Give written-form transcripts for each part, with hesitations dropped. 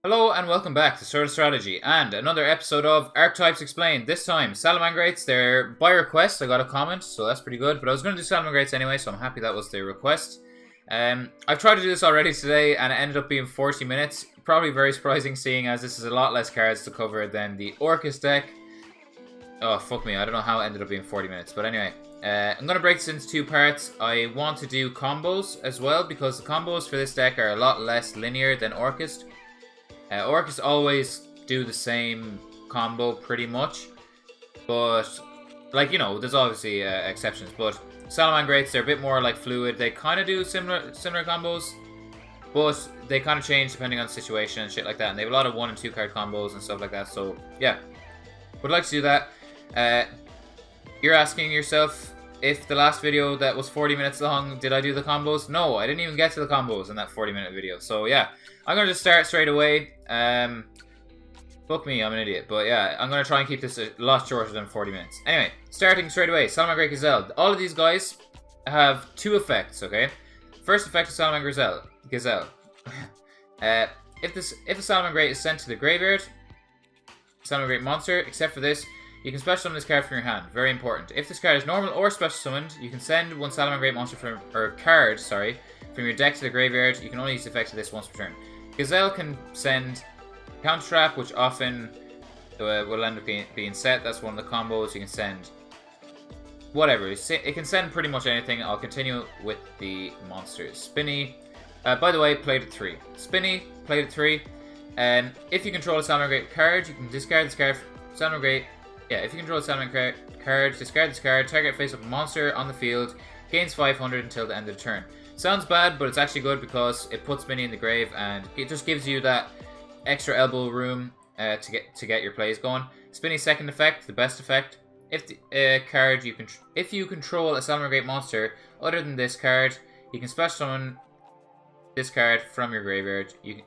Hello and welcome back to Sorta Strategy and another episode of Archetypes Explained. This time, Salamangreats, they're by request. I got a comment, so that's pretty good. But I was going to do Salamangreats anyway, so I'm happy that was the request. I've tried to do this already today and it ended up being 40 minutes. Probably very surprising seeing as this is a lot less cards to cover than the Orcus deck. Oh, fuck me, I don't know how it ended up being 40 minutes. But anyway, I'm going to break this into two parts. I want to do combos as well because the combos for this deck are a lot less linear than Orcus. Orcus always do the same combo pretty much, but like, you know, there's obviously exceptions, but Salamangreats, they're a bit more like fluid. They kind of do similar combos, but they kind of change depending on the situation and shit like that, and they have a lot of 1 and 2 card combos and stuff like that. So yeah, would like to do that. You're asking yourself, if the last video that was 40 minutes long, did I do the combos? No, I didn't even get to the combos in that 40-minute video. So yeah, I'm going to just start straight away. Fuck me, I'm an idiot. But yeah, I'm going to try and keep this a lot shorter than 40 minutes. Anyway, starting straight away, Salamangreat Gazelle. All of these guys have two effects, okay? First effect is Salamangreat Gazelle. If a Salamangreat is sent to the graveyard, Salamangreat monster, except for this, you can special summon this card from your hand. Very important. If this card is normal or special summoned, you can send one Salamangreat monster from your deck to the graveyard. You can only use the effect of this once per turn. Gazelle can send Counter Trap, which often will end up being set. That's one of the combos. You can send whatever. It can send pretty much anything. I'll continue with the monsters. Spinny, by the way, played at 3. Spinny, played at 3. If you control a Salamangreat card, you can discard this card. Salamangreat. Yeah, if you control a Salamangreat card, discard this card, target face up a monster on the field, gains 500 until the end of the turn. Sounds bad, but it's actually good because it puts Spinny in the grave and it just gives you that extra elbow room to get your plays going. Spinny's second effect, the best effect. If you control a Salamangreat monster other than this card, you can special summon this card from your graveyard. You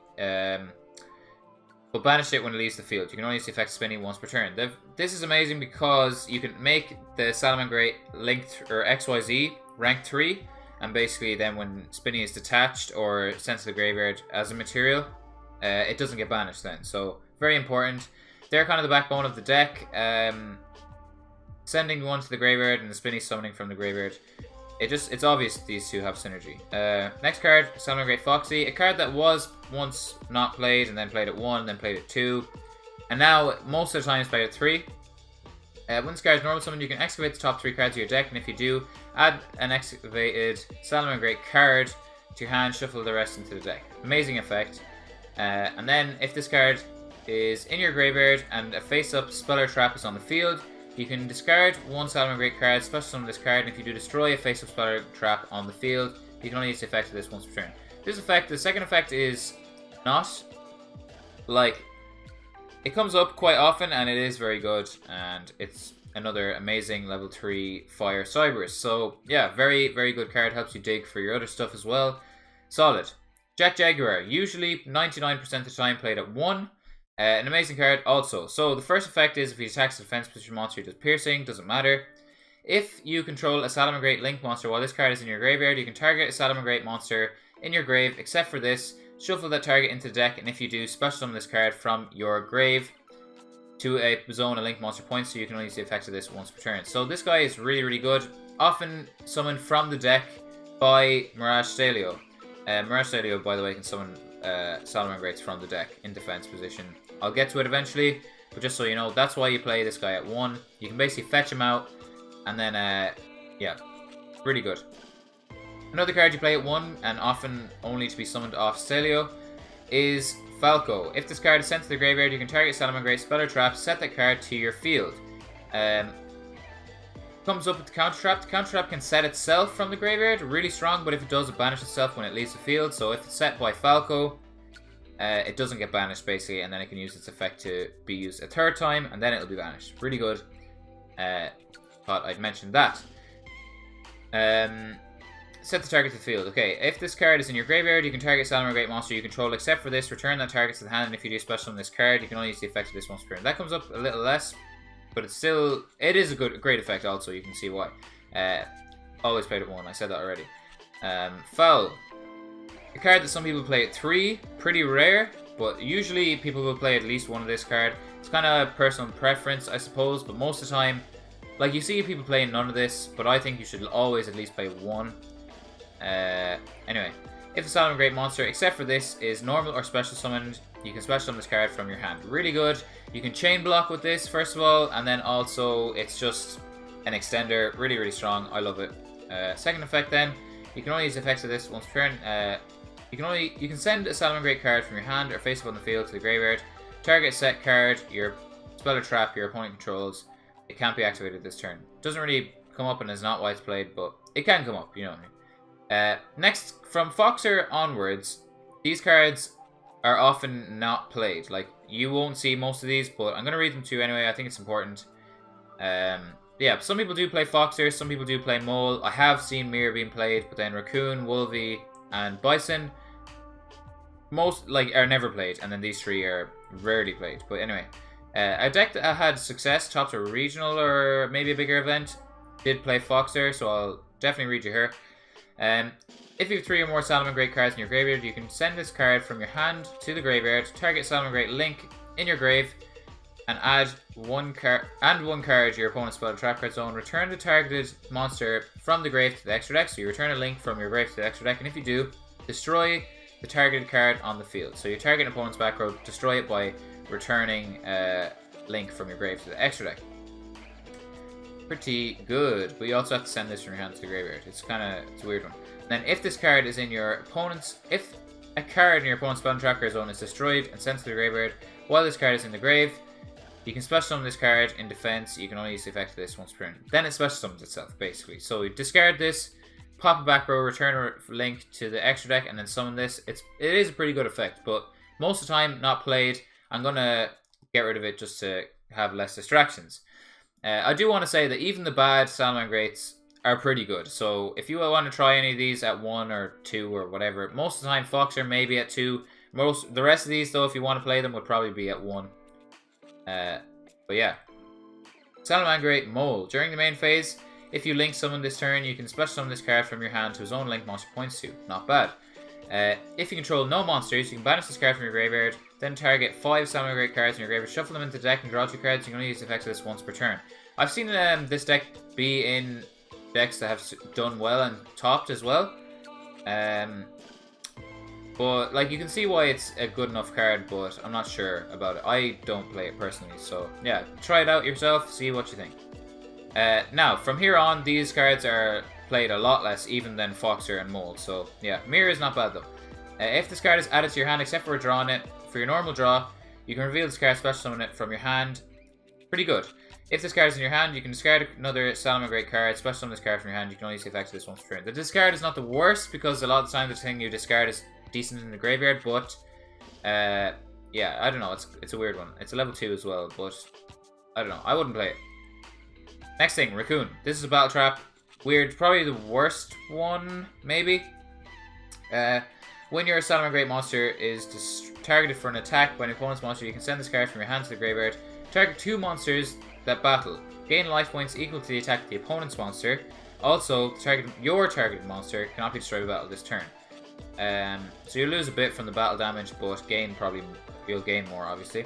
but banish it when it leaves the field. You can only use the effect Spinny once per turn. This is amazing because you can make the Salamangreat linked or XYZ rank 3, and basically then when Spinny is detached or sent to the graveyard as a material, it doesn't get banished then. So very important. They're kind of the backbone of the deck. Sending one to the graveyard and the Spinny summoning from the graveyard. It's obvious these two have synergy. Next card, Salamangreat Foxy, a card that was once not played and then played at 1, then played at 2, and now most of the time it's played at 3. When this card is normal summon, you can excavate the top 3 cards of your deck, and if you do, add an excavated Salamangreat card to your hand, shuffle the rest into the deck. Amazing effect. And then if this card is in your graveyard and a face-up spell or trap is on the field, you can discard one Salamangreat card, special summon this card, and if you do destroy a face-up spell or trap on the field, you can only use the effect of this once per turn. This effect, the second effect, is not like, it comes up quite often and it is very good, and it's another amazing level 3 fire Cyberus. So yeah, very, very good card, helps you dig for your other stuff as well. Solid. Jaguar, usually 99% of the time played at 1. An amazing card also. So the first effect is if he attacks the defense position monster, he does piercing, doesn't matter. If you control a Salamangreat Link monster while this card is in your graveyard, you can target a Salamangreat monster in your grave, except for this, shuffle that target into the deck, and if you do, special summon this card from your grave to a zone a Link monster points, so you can only use the effect of this once per turn. So this guy is really, really good. Often summoned from the deck by Mirage Stalio. Mirage Stalio, by the way, can summon Salamangreats from the deck in defense position. I'll get to it eventually, but just so you know, that's why you play this guy at 1. You can basically fetch him out, and then, yeah, really good. Another card you play at 1, and often only to be summoned off Stalio, is Falco. If this card is sent to the graveyard, you can target Salamangreat spell or trap, set that card to your field. Comes up with the Counter Trap. The Counter Trap can set itself from the graveyard, really strong, but if it does, it banishes itself when it leaves the field. So if it's set by Falco, it doesn't get banished basically, and then it can use its effect to be used a 3rd time, and then it'll be banished. Really good. Thought I'd mention that. Set the target to the field. Okay, if this card is in your graveyard, you can target Salamangreat monster you control, except for this, return that target to the hand, and if you do special summon this card, you can only use the effect of this once per turn. That comes up a little less, but it's still, it is a great effect also, you can see why. Always played at 1, I said that already. Foul. A card that some people play at 3, pretty rare, but usually people will play at least one of this card. It's kind of personal preference, I suppose, but most of the time, like, you see people playing none of this, but I think you should always at least play one. Anyway, if the Salamangreat monster, except for this, is normal or special summoned, you can special summon this card from your hand. Really good. You can chain block with this, first of all, and then also it's just an extender. Really, really strong. I love it. Second effect then, you can only use effects of this once per turn. You can send a Salamangreat card from your hand or face up on the field to the graveyard. Target set card, your spell or trap your opponent controls. It can't be activated this turn. Doesn't really come up and is not why it's played, but it can come up, you know what I mean. Next, from Foxer onwards, these cards are often not played. Like, you won't see most of these, but I'm going to read them to you anyway. I think it's important. Yeah, some people do play Foxer, some people do play Mole. I have seen Mirror being played, but then Raccoon, Wolvie, and Bison are never played, and then these three are rarely played. But anyway, a deck that had success, topped a regional or maybe a bigger event, did play Foxer, so I'll definitely read you here. If you have 3 or more Salamangreat cards in your graveyard, you can send this card from your hand to the graveyard, target Salamangreat link in your grave, and add one card to your opponent's spell or trap card zone. Return the targeted monster from the grave to the extra deck. So you return a link from your grave to the extra deck, and if you do, destroy the targeted card on the field. So you target an opponent's back row, destroy it by returning a link from your grave to the extra deck. Pretty good, but you also have to send this from your hand to the graveyard. It's a weird one. Then if this card is in your opponent's, if a card in your opponent's spell and trap card zone is destroyed and sent to the graveyard while this card is in the grave, you can special summon this card in defense. You can only use the effect of this once per turn. Then it special summons itself, basically. So you discard this, pop a back row, return a link to the extra deck, and then summon this. It is a pretty good effect, but most of the time not played. I'm gonna get rid of it just to have less distractions. I do want to say that even the bad Salamangreats are pretty good. So if you want to try any of these at 1 or 2 or whatever, most of the time Foxer maybe at 2. The rest of these though, if you want to play them, would probably be at 1. But yeah. Salamangreat Mole. During the main phase, if you link summon this turn, you can special summon this card from your hand to his own link monster points to. Not bad. If you control no monsters, you can banish this card from your graveyard, then target 5 Salamangreat cards in your graveyard, shuffle them into the deck and draw 2 cards. You can only use the effects of this once per turn. I've seen this deck be in decks that have done well and topped as well. But like, you can see why it's a good enough card, but I'm not sure about it. I don't play it personally, so yeah, try it out yourself, see what you think. Now, from here on, these cards are played a lot less even than Foxer and Mole, so yeah, Mirror is not bad though. If this card is added to your hand, except for drawing it, for your normal draw, you can reveal this card, special summon it from your hand. Pretty good. If this card is in your hand, you can discard another Salamangreat card, special summon this card from your hand. You can only use the effects of this once per turn. The discard is not the worst, because a lot of the time the thing you discard is decent in the graveyard, but yeah, I don't know, it's a weird one. It's a level 2 as well, but I don't know, I wouldn't play it. Next thing, Raccoon. This is a battle trap. Weird, probably the worst one, maybe. When your Salamangreat monster is targeted for an attack by an opponent's monster, you can send this card from your hand to the graveyard. Target 2 monsters that battle. Gain life points equal to the attack of the opponent's monster. Also, your targeted monster cannot be destroyed by battle this turn. So you lose a bit from the battle damage, but you'll gain more, obviously.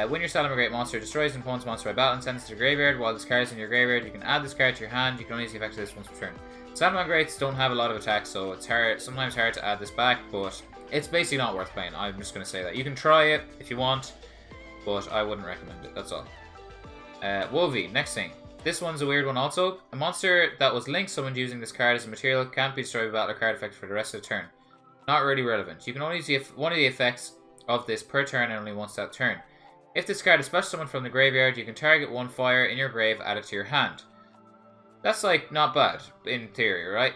When your Salamangreat monster destroys an opponent's monster by battle and sends it to the graveyard, while this card is in your graveyard, you can add this card to your hand. You can only use the effect of this once per turn. Salamangreats don't have a lot of attacks, so it's sometimes hard to add this back, but it's basically not worth playing. I'm just going to say that. You can try it if you want, but I wouldn't recommend it, that's all. Wolvie, next thing. This one's a weird one also. A monster that was link summoned using this card as a material can't be destroyed by battle or card effect for the rest of the turn. Not really relevant. You can only use one of the effects of this per turn and only once that turn. If this card is special summoned from the graveyard, you can target 1 fire in your grave, add it to your hand. That's like not bad in theory, right?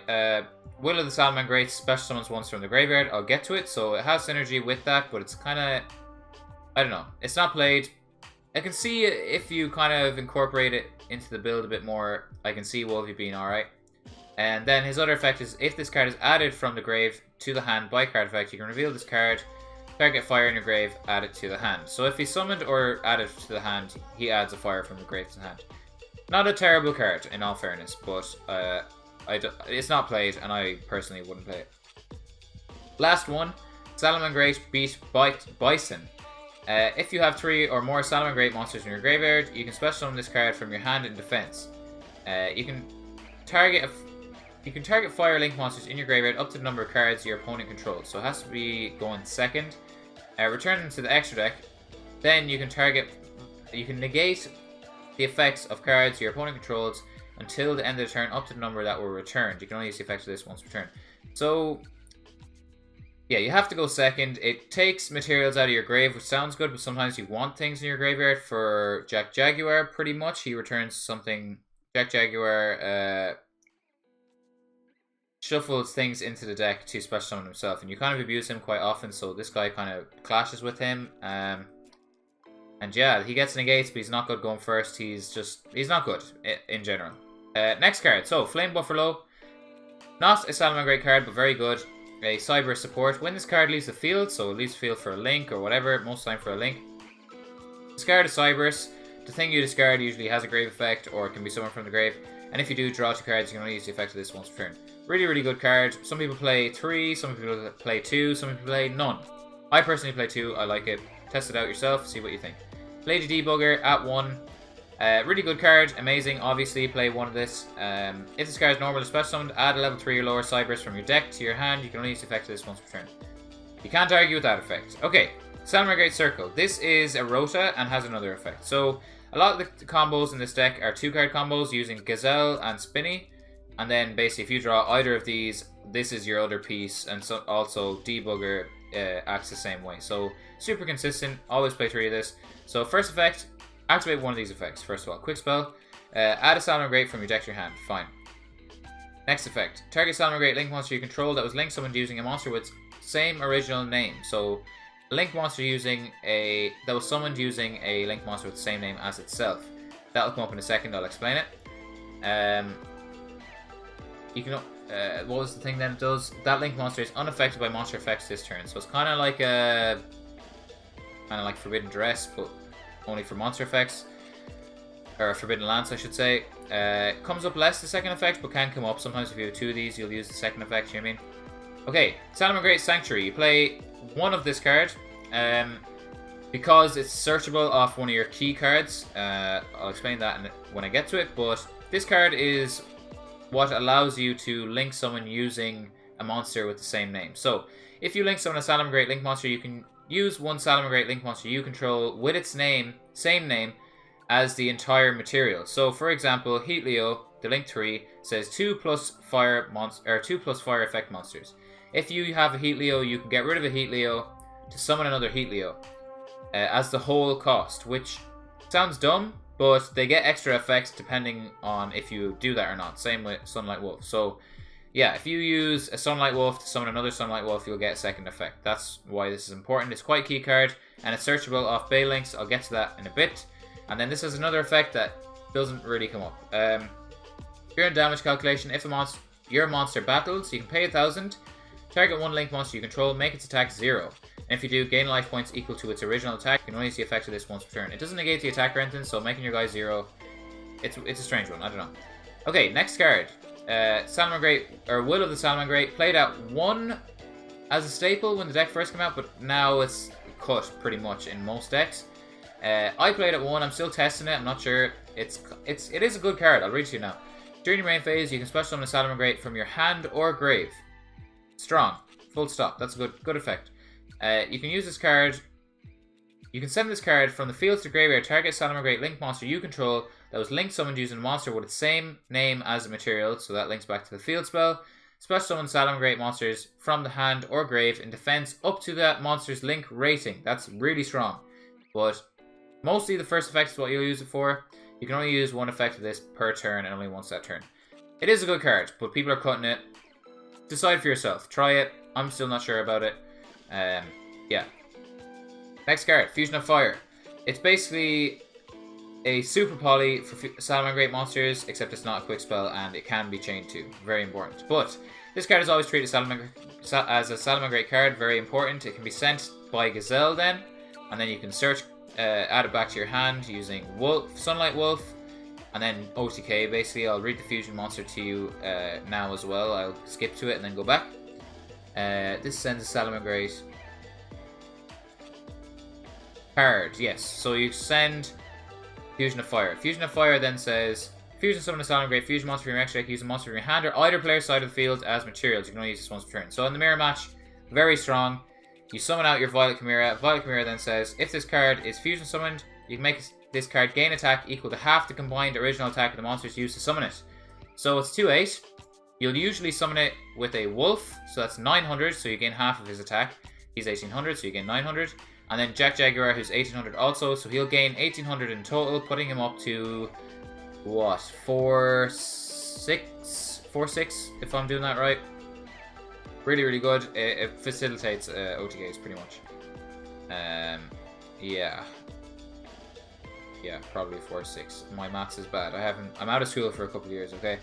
Will of the Salamangreat special summons once from the graveyard. I'll get to it, so it has synergy with that, but it's kind of, I don't know. It's not played. I can see if you kind of incorporate it into the build a bit more, I can see Wolvie being alright. And then his other effect is, if this card is added from the grave to the hand by card effect, you can reveal this card, target fire in your grave, add it to the hand. So if he's summoned or added to the hand, he adds a fire from the grave to the hand. Not a terrible card, in all fairness, but it's not played, and I personally wouldn't play it. Last one, Salamangreat beat Bison. If you have 3 or more Salamangreat monsters in your graveyard, you can special summon this card from your hand in defense. You can target fire link monsters in your graveyard up to the number of cards your opponent controls. So it has to be going second. Return them to the extra deck. Then you can negate the effects of cards your opponent controls until the end of the turn up to the number that were returned. You can only use the effects of this once returned. So yeah, you have to go second. It takes materials out of your grave, which sounds good, but sometimes you want things in your graveyard. For Jaguar, pretty much, he returns something. Jaguar shuffles things into the deck to special summon himself, and you kind of abuse him quite often, so this guy kind of clashes with him. And yeah, he gets negates, but he's not good going first. He's not good in general. Next card, so Flame Buffalo. Not a Salamangreat card, but very good. A Cyber support. When this card leaves the field, so it leaves the field for a link or whatever, most time for a link. Discard a Cybers. The thing you discard usually has a grave effect, or it can be summoned from the grave. And if you do draw 2 cards, you can only use the effect of this once per turn. Really, really good card. Some people play 3, some people play 2, some people play none. I personally play 2, I like it. Test it out yourself, see what you think. Lady Debugger at 1. Really good card, amazing. Obviously, play 1 of this. If this card is normal or special summoned, add a level 3 or lower Cybers from your deck to your hand. You can only use the effect of this once per turn. You can't argue with that effect. Okay, Salamangreat Circle. This is a Rota and has another effect. So, a lot of the combos in this deck are 2-card combos using Gazelle and Spinny. And then, basically, if you draw either of these, this is your other piece. And so also, Debugger acts the same way. So, super consistent. Always play 3 of this. So, first effect. Activate one of these effects. First of all, quick spell. Add a Salamangreat from your deck to your hand. Fine. Next effect. Target Salamangreat link monster you control that was link summoned using a monster with same original name. So, a link monster that was summoned using a link monster with the same name as itself. That'll come up in a second. I'll explain it. You can. What was the thing then it does? That link monster is unaffected by monster effects this turn. So it's kind of like Forbidden Dress, but only for monster effects, or Forbidden Lance, I should say. Comes up less the second effect, but can come up. Sometimes if you have 2 of these, you'll use the second effect, you know what I mean? Okay, Salamangreat Sanctuary. You play 1 of this card, because it's searchable off one of your key cards. I'll explain that when I get to it, but this card is what allows you to link someone using a monster with the same name. So, if you link someone a Salamangreat link monster, you can use 1 Salamangreat link monster you control with its same name as the entire material. So, for example, Heatleo, the link 3, says 2+ fire effect monsters. If you have a Heatleo, you can get rid of a Heatleo to summon another Heatleo as the whole cost, which sounds dumb, but they get extra effects depending on if you do that or not. Same with Sunlight Wolf. So, yeah, if you use a Sunlight Wolf to summon another Sunlight Wolf, you'll get a second effect. That's why this is important. It's quite a key card, and it's searchable off Bay Links. I'll get to that in a bit. And then this has another effect that doesn't really come up. Turn damage calculation. If your monster battles, you can pay 1,000. Target 1 link monster you control, make its attack 0. And if you do, gain life points equal to its original attack. You can only see the effect of this once per turn. It doesn't negate the attack or anything, so making your guy 0, it's a strange one. I don't know. Okay, next card. Salamangreat, or Will of the Salamangreat, played out 1 as a staple when the deck first came out, but now it's cut pretty much in most decks. I played it 1. I'm still testing it. I'm not sure. It is a good card. I'll read it to you now. During your main phase, you can special summon a Salamangreat from your hand or grave. Strong. Full stop. That's a good effect. You can use this card. You can send this card from the field to graveyard. Target Salamangreat link monster you control that was link summoned using a monster with its same name as the material. So that links back to the field spell. Special summon Salamangreat monsters from the hand or grave in defense up to that monster's link rating. That's really strong. But mostly the first effect is what you'll use it for. You can only use 1 effect of this per turn and only once that turn. It is a good card, but people are cutting it. Decide for yourself. Try it. I'm still not sure about it. Yeah. Next card, Fusion of Fire. It's basically a super poly for Salamangreat monsters, except it's not a quick spell and it can be chained to. Very important. But this card is always treated as a Salamangreat card. Very important. It can be sent by Gazelle then, and then you can search, add it back to your hand using Sunlight Wolf, and then OTK. Basically, I'll read the fusion monster to you now as well. I'll skip to it and then go back. This sends a Salamangreat card, yes. So you send Fusion of Fire. Fusion of Fire then says, fusion summon a Salamangreat, fusion monster from your extra deck, use a monster from your hand or either player's side of the field as materials. You can only use this once per turn. So in the mirror match, very strong. You summon out your Violet Chimera. Violet Chimera then says, if this card is fusion summoned, you can make this card gain attack equal to half the combined original attack of the monsters used to summon it. So it's 2/8. You'll usually summon it with a wolf, so that's 900, so you gain half of his attack. He's 1800, so you gain 900. And then Jaguar, who's 1800 also, so he'll gain 1800 in total, putting him up to, what, 4/6? 4/6, if I'm doing that right. Really, really good. It facilitates OTKs pretty much. Yeah. Yeah, probably 4/6. My maths is bad. I'm out of school for a couple of years, okay?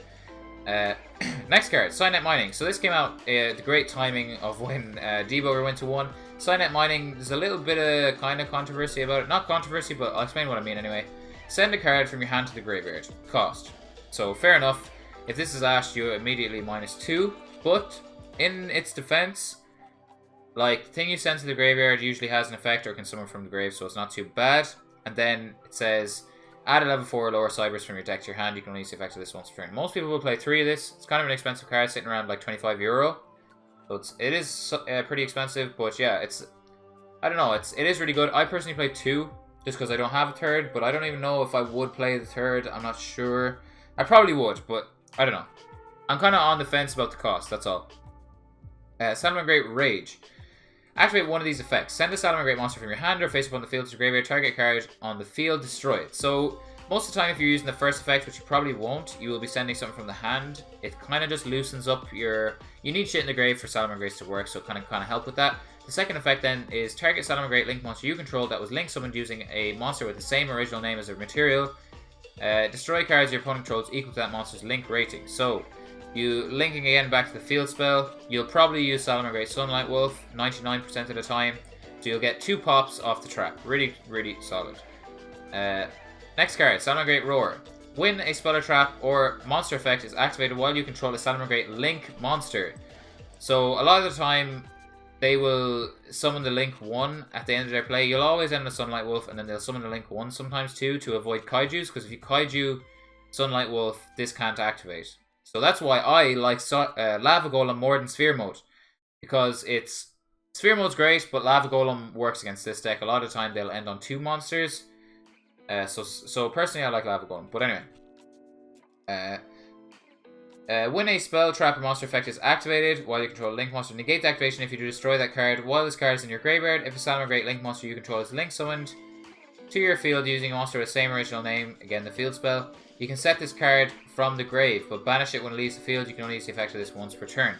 Next card, Signet Mining. So this came out the great timing of when Debo went to 1. Signet Mining, there's a little bit of kind of controversy about it. Not controversy, but I'll explain what I mean anyway. Send a card from your hand to the graveyard. Cost. So fair enough. If this is Ash, you immediately -2. But in its defense, like, the thing you send to the graveyard usually has an effect or can summon from the grave, so it's not too bad. And then it says, add a level 4 or lower Cybers from your deck to your hand. You can only use the effect of this once per turn. Most people will play 3 of this. It's kind of an expensive card, sitting around like €25. So it is pretty expensive, but yeah, I don't know, it is really good. I personally play 2, just because I don't have a third, but I don't even know if I would play the third. I'm not sure. I probably would, but I don't know. I'm kind of on the fence about the cost, that's all. Salamangreat Rage. Activate one of these effects. Send a Salamangreat monster from your hand or face up on the field to your graveyard. Target card on the field, destroy it. So, most of the time if you're using the first effect, which you probably won't, you will be sending something from the hand. It kind of just loosens up your... You need shit in the grave for Salamangreats to work, so kind of help with that. The second effect then is target Salamangreat link monster you control that was link summoned using a monster with the same original name as their material. Destroy cards your opponent controls equal to that monster's link rating. So, you linking again back to the field spell, you'll probably use Salamangreat Sunlight Wolf 99% of the time. So you'll get 2 pops off the trap. Really, really solid. Next card, Salamangreat Roar. When a spell or trap or monster effect is activated while you control a Salamangreat Link monster. So a lot of the time, they will summon the Link 1 at the end of their play. You'll always end with Sunlight Wolf, and then they'll summon the Link 1 sometimes too to avoid Kaijus, because if you Kaiju Sunlight Wolf, this can't activate. So that's why I like Lava Golem more than Sphere Mode. Because Sphere Mode's great, but Lava Golem works against this deck. A lot of the time they'll end on 2 monsters. So personally I like Lava Golem. But anyway. When a spell, trap, or monster effect is activated while you control a Link monster, negate the activation if you destroy that card while this card is in your graveyard. If a Salamangreat Link monster you control is Link summoned to your field using a monster with the same original name, again the field spell, you can set this card from the grave, but banish it when it leaves the field. You can only use the effect of this once per turn.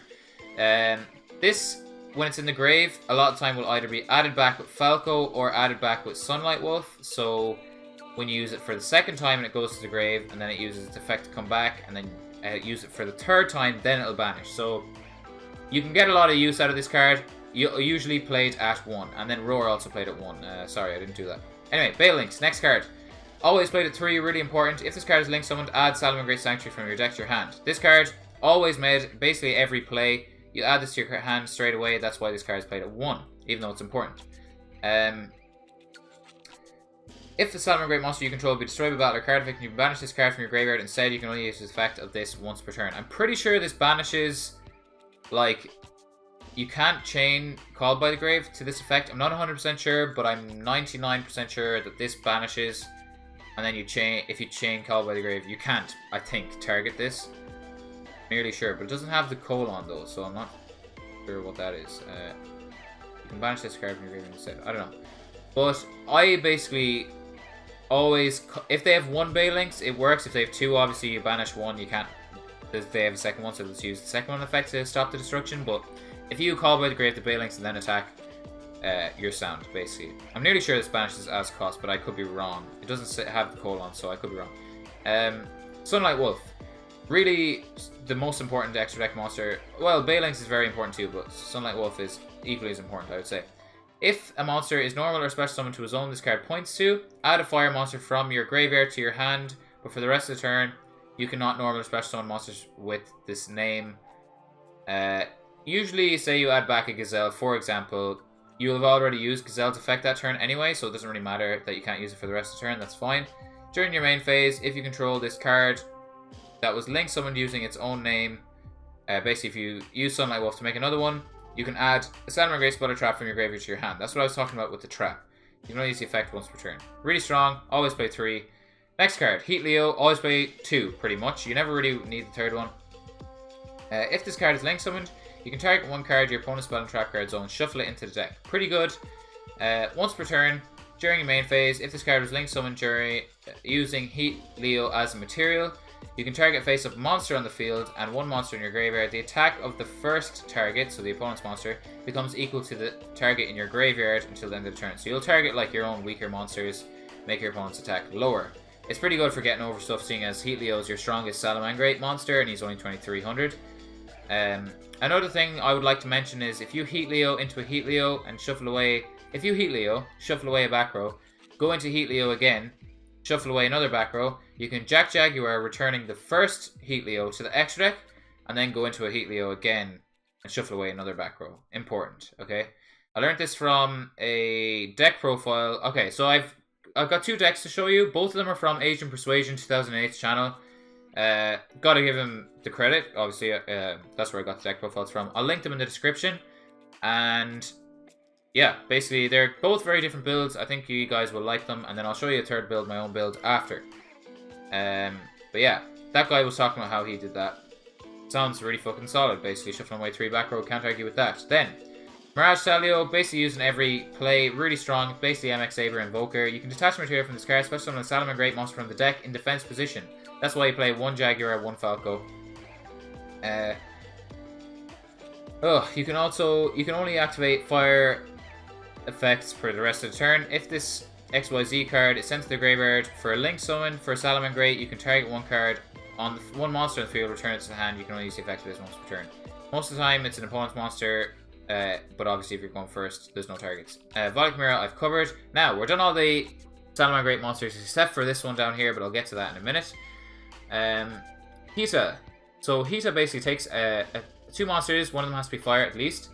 This, when it's in the grave, a lot of the time will either be added back with Falco or added back with Sunlight Wolf. So when you use it for the second time and it goes to the grave, and then it uses its effect to come back, and then use it for the third time, then it'll banish. So you can get a lot of use out of this card. You usually play it at 1, and then Roar also played at 1. Sorry, I didn't do that. Anyway, Bale Links, next card. Always played at 3, really important. If this card is link summoned, add Salamangreat Sanctuary from your deck to your hand. This card, always made, basically every play, you add this to your hand straight away. That's why this card is played at 1, even though it's important. If the Salamangreat monster you control be destroyed by battle or card effect, you can banish this card from your graveyard. Instead, you can only use the effect of this once per turn. I'm pretty sure this banishes, like, you can't chain Called by the Grave to this effect. I'm not 100% sure, but I'm 99% sure that this banishes. And then you chain, if you chain Called by the Grave, you can't, I think, target this. Nearly sure, but it doesn't have the colon though, so I'm not sure what that is. You can banish this card from your graveyard instead. I don't know. But I basically always, if they have 1 Bay Links, it works. If they have 2, obviously you banish 1, you can't, if they have a second one, so let's use the second one effect to stop the destruction. But if you Call by the Grave the Bay Links and then attack, you're sound, basically. I'm nearly sure this banishes as cost, but I could be wrong. It doesn't have the colon, so I could be wrong. Sunlight Wolf. Really the most important extra deck monster. Well, Bay Links is very important too, but Sunlight Wolf is equally as important, I would say. If a monster is normal or special summoned to a zone this card points to, add a fire monster from your graveyard to your hand, but for the rest of the turn, you cannot normal or special summon monsters with this name. Usually, say you add back a Gazelle, for example, you'll have already used Gazelle's effect that turn anyway, so it doesn't really matter that you can't use it for the rest of the turn, that's fine. During your main phase, if you control this card that was link summoned using its own name, basically if you use Sunlight Wolf to make another one, you can add a Salamangreat spell or trap from your graveyard to your hand. That's what I was talking about with the trap. You can only use the effect once per turn. Really strong, always play 3. Next card, Heatleo, always play 2, pretty much. You never really need the third one. If this card is link summoned, you can target one card your opponent's spell and trap card zone, shuffle it into the deck. Pretty good. Once per turn, during your main phase, if this card was link summoned during using Heatleo as a material, you can target face-up monster on the field and one monster in your graveyard. The attack of the first target, so the opponent's monster, becomes equal to the target in your graveyard until the end of the turn. So you'll target like your own weaker monsters, make your opponent's attack lower. It's pretty good for getting over stuff, seeing as Heatleo is your strongest Salamangreat monster and he's only 2300. Another thing I would like to mention is if you Heatleo into a Heatleo and shuffle away, if you Heatleo, shuffle away a back row, go into Heatleo again, shuffle away another back row, you can Jaguar, returning the first Heatleo to the extra deck, and then go into a Heatleo again and shuffle away another back row. Important, okay? I learned this from a deck profile. Okay, so I've got 2 decks to show you. Both of them are from Asian Persuasion 2008's channel. Gotta give him the credit. Obviously, that's where I got the deck profiles from. I'll link them in the description. And yeah, basically, they're both very different builds. I think you guys will like them. And then I'll show you a third build, my own build, after. But yeah, that guy was talking about how he did that. Sounds really fucking solid, basically. Shuffling away 3 back row, can't argue with that. Then, Mirage Salio, basically using every play, really strong. Basically MX Saber Invoker. You can detach material from this card, especially on a Salamangreat monster from the deck in defense position. That's why you play 1 Jaguar, 1 Falco. You can only activate fire effects for the rest of the turn. If this XYZ card is sent to the graveyard for a link summon for Salamangreat, you can target one card on one monster in the field, return it to the hand. You can only use the effect of this once per turn. Most of the time, it's an opponent's monster, but obviously if you're going first, there's no targets. Violet Mirror, I've covered. Now, we're done all the Salamangreat monsters except for this one down here, but I'll get to that in a minute. Hita. So Hita basically takes 2 monsters, one of them has to be fire at least.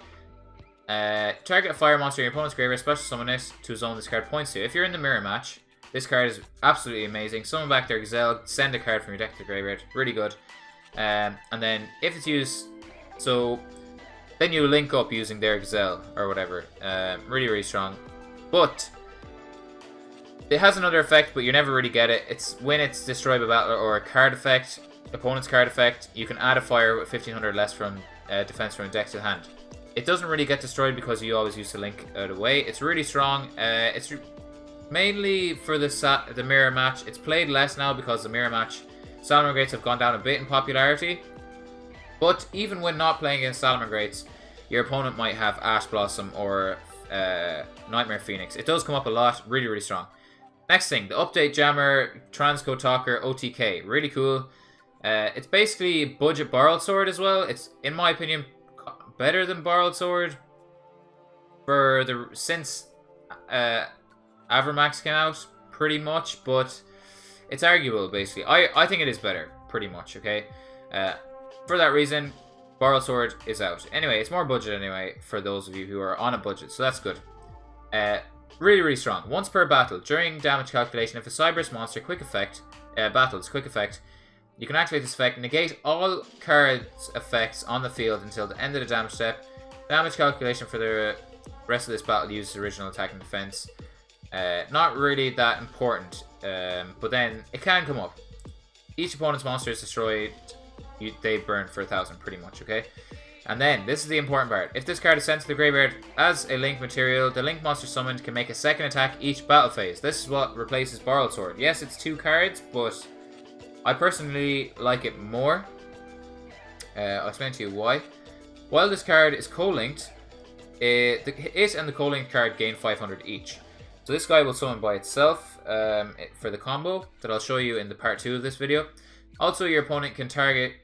Target a fire monster in your opponent's graveyard, special summon it to a zone this card points to. If you're in the mirror match, this card is absolutely amazing. Summon back their Gazelle, send a card from your deck to the graveyard. Really good. And then if it's used, so then you link up using their Gazelle or whatever. Really, really strong. But it has another effect, but you never really get it. It's when it's destroyed by battle or a card effect, opponent's card effect, you can add a fire with 1500 less from defense from deck to hand. It doesn't really get destroyed because you always use to link it away. It's really strong. It's mainly for the mirror match. It's played less now because the mirror match Salamangreats have gone down a bit in popularity. But even when not playing against Salamangreats, your opponent might have Ash Blossom or Nightmare Phoenix. It does come up a lot. Really, really strong. Next thing, the Update Jammer Transcode Talker OTK. Really cool. It's basically budget Borrowed Sword as well. It's, in my opinion, better than Borrowed Sword since Avramax came out, pretty much, but it's arguable, basically. I think it is better, pretty much, okay? For that reason, Borrowed Sword is out. Anyway, it's more budget anyway, for those of you who are on a budget, so that's good. Really, really strong. Once per battle, during damage calculation, if a Cyberus monster quick effect, quick effect, you can activate this effect, negate all cards' effects on the field until the end of the damage step. Damage calculation for the rest of this battle uses original attack and defense. Not really that important, but then it can come up. Each opponent's monster is destroyed, they burn for 1000 pretty much, okay? And then, this is the important part. If this card is sent to the graveyard as a link material, the link monster summoned can make a second attack each battle phase. This is what replaces Borrowed Sword. Yes, it's 2 cards, but I personally like it more. I'll explain to you why. While this card is co-linked, it and the co-linked card gain 500 each. So this guy will summon by itself for the combo that I'll show you in the part 2 of this video. Also, your opponent can't target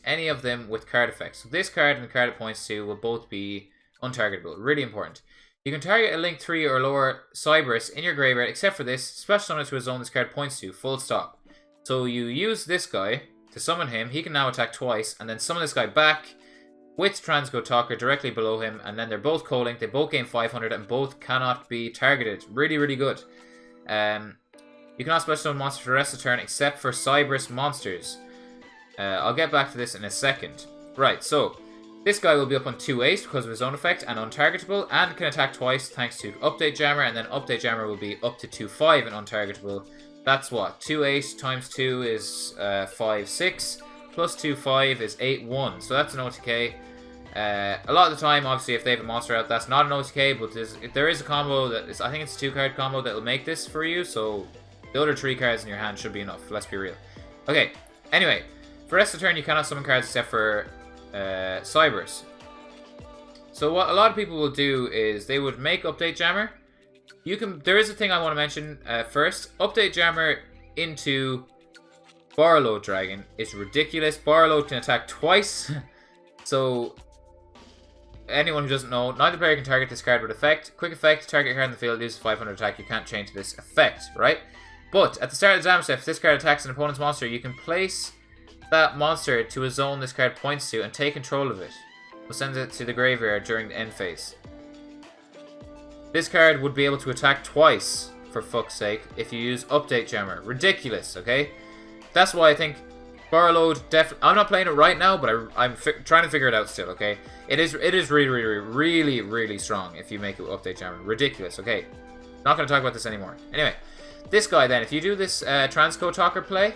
any of them with card effects. So this card and the card it points to will both be untargetable. Really important. You can target a link 3 or lower Cyberus in your graveyard, except for this, special summon it to a zone this card points to, full stop. So you use this guy to summon him, he can now attack twice, and then summon this guy back with Transcode Talker directly below him, and then they're both co-linked, they both gain 500, and both cannot be targeted. Really, really good. You cannot special summon monsters for the rest of the turn except for Cyberus monsters. I'll get back to this in a second. Right, so this guy will be up on 2-8 because of his own effect and untargetable, and can attack twice thanks to Update Jammer, and then Update Jammer will be up to 2-5 and untargetable. That's what? 2-8 times 2 is 5-6, plus 2-5 is 8-1, so that's an OTK. A lot of the time, obviously, if they have a monster out, that's not an OTK, but there is a combo that is, I think it's a 2-card combo that will make this for you, so the other 3 cards in your hand should be enough, let's be real. Okay, anyway, for the rest of the turn, you cannot summon cards except for Cyberus. So what a lot of people will do is they would make Update Jammer. There is a thing I want to mention first. Update Jammer into Barlow Dragon is ridiculous. Barlow can attack twice. So anyone who doesn't know, neither player can target this card with effect. Quick effect, target card in the field loses 500 attack. You can't change this effect, right? But at the start of the damage step, if this card attacks an opponent's monster, you can place that monster to a zone this card points to and take control of it. We'll send it to the graveyard during the end phase. This card would be able to attack twice, for fuck's sake, if you use Update Jammer. Ridiculous, okay? That's why I think Barload definitely... I'm not playing it right now, but I'm trying to figure it out still, okay? It is really strong if you make it with Update Jammer. Ridiculous, okay? Not going to talk about this anymore. Anyway, this guy then, if you do this Transcode Talker play,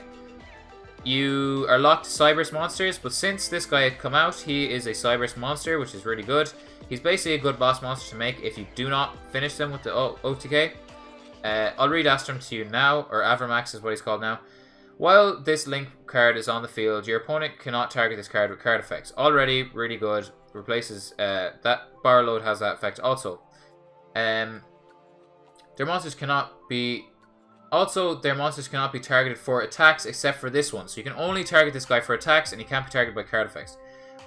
you are locked to Cyberus monsters, but since this guy had come out, he is a Cyberus monster, which is really good. He's basically a good boss monster to make if you do not finish them with the OTK. I'll read Astrum to you now, or Avramax is what he's called now. While this link card is on the field, your opponent cannot target this card with card effects. Already really good. Replaces that Barload has that effect also. Their monsters cannot be targeted for attacks except for this one. So you can only target this guy for attacks, and he can't be targeted by card effects.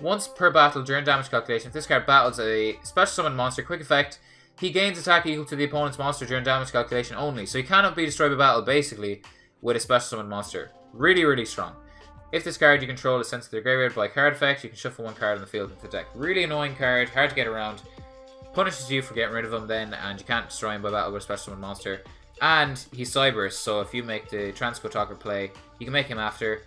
Once per battle during damage calculation, if this card battles a special summon monster, quick effect, he gains attack equal to the opponent's monster during damage calculation only. So he cannot be destroyed by battle, basically, with a special summon monster. Really strong. If this card you control is sent to the graveyard by card effect, you can shuffle 1 card on the field into the deck. Really annoying card, hard to get around. Punishes you for getting rid of him then, and you can't destroy him by battle with a special summon monster. And he's Cyberus, so if you make the Transcode Talker play, you can make him after.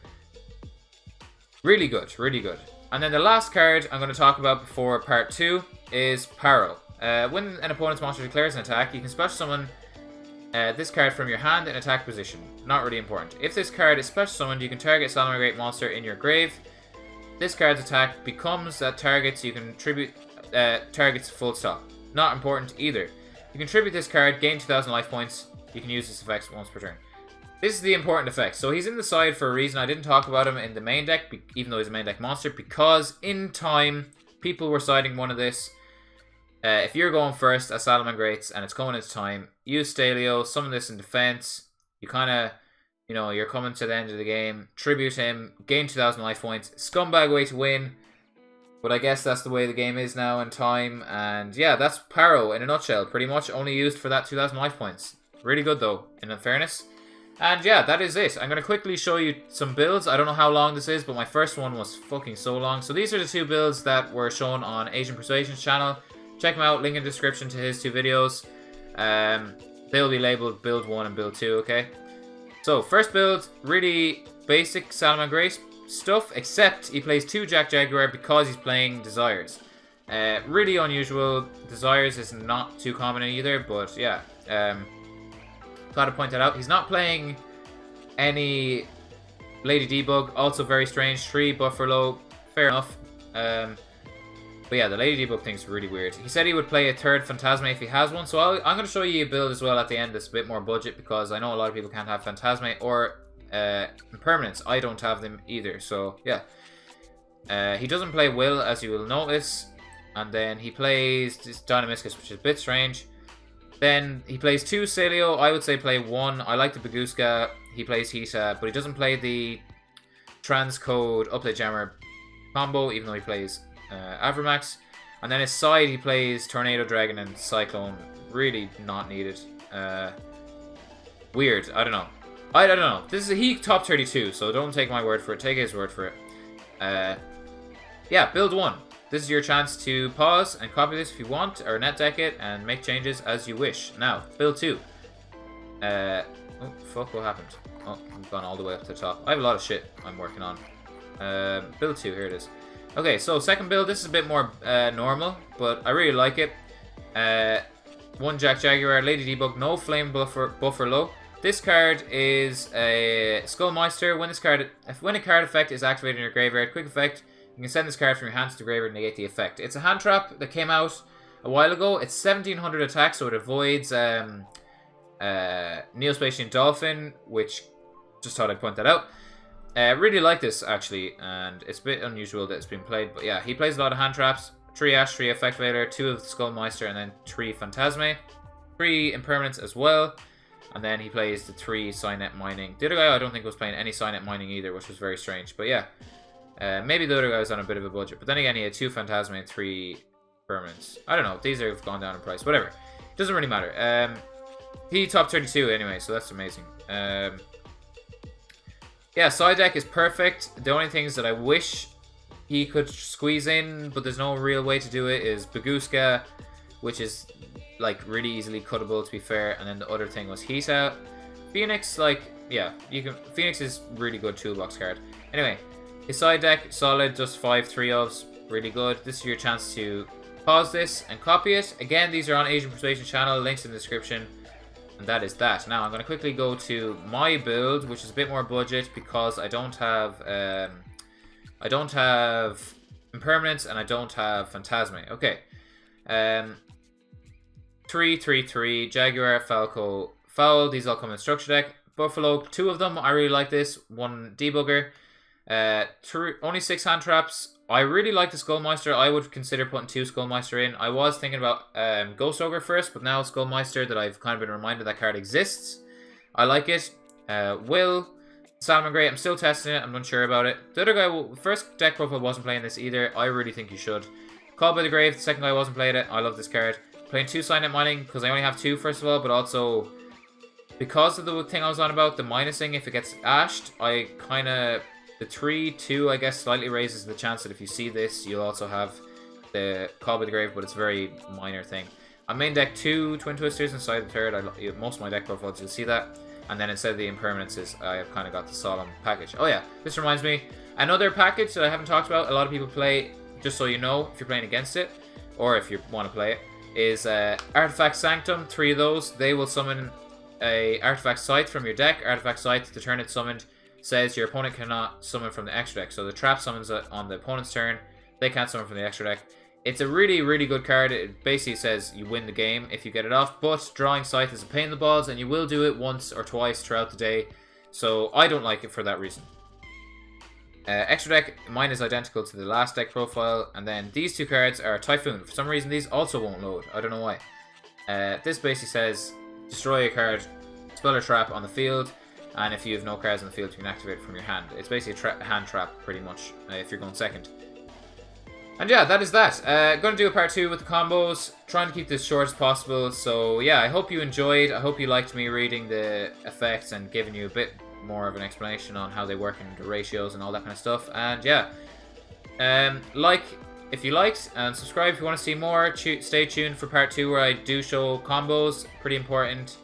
Really good, really good. And then the last card I'm going to talk about before part 2 is Peril. When an opponent's monster declares an attack, you can special summon this card from your hand in attack position. Not really important. If this card is special summoned, you can target Salamangreat monster in your grave. This card's attack becomes that targets you can tribute targets full stop. Not important either. You can tribute this card, gain 2,000 life points. You can use this effect once per turn. This is the important effect. So he's in the side for a reason. I didn't talk about him in the main deck, even though he's a main deck monster, because in time, people were siding one of this. If you're going first as Salamangreats and it's coming into time, use Stalio, summon this in defense. You kind of, you know, you're coming to the end of the game. Tribute him, gain 2,000 life points. Scumbag way to win. But I guess that's the way the game is now in time. And yeah, that's Peril in a nutshell. Pretty much only used for that 2,000 life points. Really good though, in fairness. And yeah, that is it. I'm going to quickly show you some builds. I don't know how long this is, but my first one was fucking so long. So these are the 2 builds that were shown on Asian Persuasion's channel. Check them out, link in the description to his 2 videos. They'll be labeled build 1 and build 2, okay? So, first build, really basic Salamangreat stuff, except he plays 2 Jaguar because he's playing Desires. Really unusual. Desires is not too common either, but yeah. Gotta point that out. He's not playing any Lady Debug, also very strange. 3 Buffalo, fair enough. But yeah, the Lady Debug thing's really weird. He said he would play a 3rd Phantasma if he has one, so I'm going to show you a build as well at the end that's a bit more budget, because I know a lot of people can't have Phantasma or Impermanence. I don't have them either, so yeah. He doesn't play Will, as you will notice, and then he plays this Dynamiscus, which is a bit strange. Then he plays 2 Celio. I would say play 1. I like the Baguska. He plays Hita, but he doesn't play the Transcode Update Jammer combo, even though he plays Avramax. And then his side, he plays Tornado Dragon and Cyclone. Really not needed. Weird. I don't know. I don't know. This is he top 32, so don't take my word for it. Take his word for it. Yeah, build 1. this is your chance to pause and copy this if you want, or net deck it and make changes as you wish. Now, build 2. Oh, fuck, what happened? Oh, I've gone all the way up to the top. I have a lot of shit I'm working on. Build 2, here it is. Okay, so second build, this is a bit more normal, but I really like it. 1 Jaguar, Lady Debug, no flame buffer low. This card is a Skullmeister. When a card effect is activated in your graveyard, quick effect, you can send this card from your hands to the graveyard and negate the effect. It's a hand trap that came out a while ago. It's 1700 attack, so it avoids Neospatian Dolphin, which just thought I'd point that out. Really like this actually, and it's a bit unusual that it's been played, but yeah, he plays a lot of hand traps. 3 Ash, 3 Effect Vader, 2 of the Skullmeister, and then 3 Phantasme. 3 Impermanence as well. And then he plays the 3 Signet Mining. The other guy I don't think was playing any Signet Mining either, which was very strange. But yeah, maybe the other guy was on a bit of a budget. But then again, he had 2 Phantasme and 3 Impermanence. I don't know, these have gone down in price. Whatever, doesn't really matter. He top 32 anyway, so that's amazing. Yeah, side deck is perfect. The only things that I wish he could squeeze in, but there's no real way to do it, is Baguska, which is like really easily cuttable to be fair, and then the other thing was Heat Out. Phoenix, like, yeah, you can. Phoenix is really good toolbox card. Anyway, his side deck, solid, just 5 3-ofs, really good. This is your chance to pause this and copy it. Again, these are on Asian Persuasion channel, links in the description. And that is that. Now I'm going to quickly go to my build, which is a bit more budget because I don't have Impermanence and I don't have Phantasme. Okay. 3/3/3 Jaguar, Falco, Foul. These all come in structure deck. Buffalo, 2 of them. I really like this. 1 debugger. Only 6 hand traps. I really like the Skullmeister. I would consider putting 2 Skullmeister in. I was thinking about Ghost Ogre first, but now Skullmeister, that I've kind of been reminded that card exists. I like it. Will, Salamangreat, I'm still testing it. I'm unsure about it. The other guy, first deck profile wasn't playing this either. I really think you should. Called by the Grave, the second guy wasn't playing it. I love this card. Playing 2 Signet Mining because I only have 2 first of all, but also because of the thing I was on about, the minusing if it gets ashed, I kind of... The 3/2, I guess, slightly raises the chance that if you see this, you'll also have the Call by the Grave, but it's a very minor thing. I main deck 2 Twin Twisters inside the third. Most of my deck profiles, you'll see that. And then instead of the Impermanences, I've kind of got the Solemn package. Oh yeah, this reminds me. Another package that I haven't talked about, a lot of people play, just so you know, if you're playing against it, or if you want to play it, is Artifact Sanctum. 3 of those. They will summon a Artifact Scythe from your deck. Artifact Scythe, the turn it's summoned, says your opponent cannot summon from the extra deck. So the trap summons it on the opponent's turn. They can't summon from the extra deck. It's a really, really good card. It basically says you win the game if you get it off. But drawing Scythe is a pain in the balls, and you will do it once or twice throughout the day. So I don't like it for that reason. Extra deck, mine is identical to the last deck profile. And then these 2 cards are Typhoon. For some reason, these also won't load. I don't know why. This basically says destroy a card, spell a trap on the field. And if you have no cards on the field, you can activate it from your hand. It's basically a hand trap, pretty much, if you're going second. And yeah, that is that. Going to do a part 2 with the combos. Trying to keep this short as possible. So yeah, I hope you enjoyed. I hope you liked me reading the effects and giving you a bit more of an explanation on how they work and the ratios and all that kind of stuff. And yeah, like if you liked, and subscribe if you want to see more. Stay tuned for part 2 where I do show combos. Pretty important.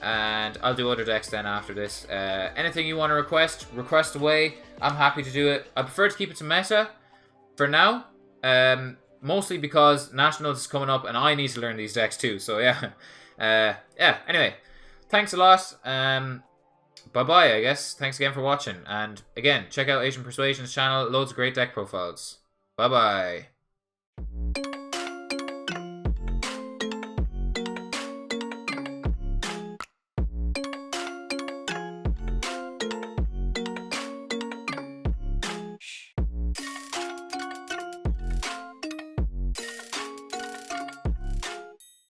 And I'll do other decks then after this. Anything you want to request away. I'm happy to do it. I prefer to keep it to meta for now. Mostly because Nationals is coming up and I need to learn these decks too. So yeah. Yeah, anyway. Thanks a lot. Bye-bye, I guess. Thanks again for watching. And again, check out Asian Persuasion's channel. Loads of great deck profiles. Bye-bye.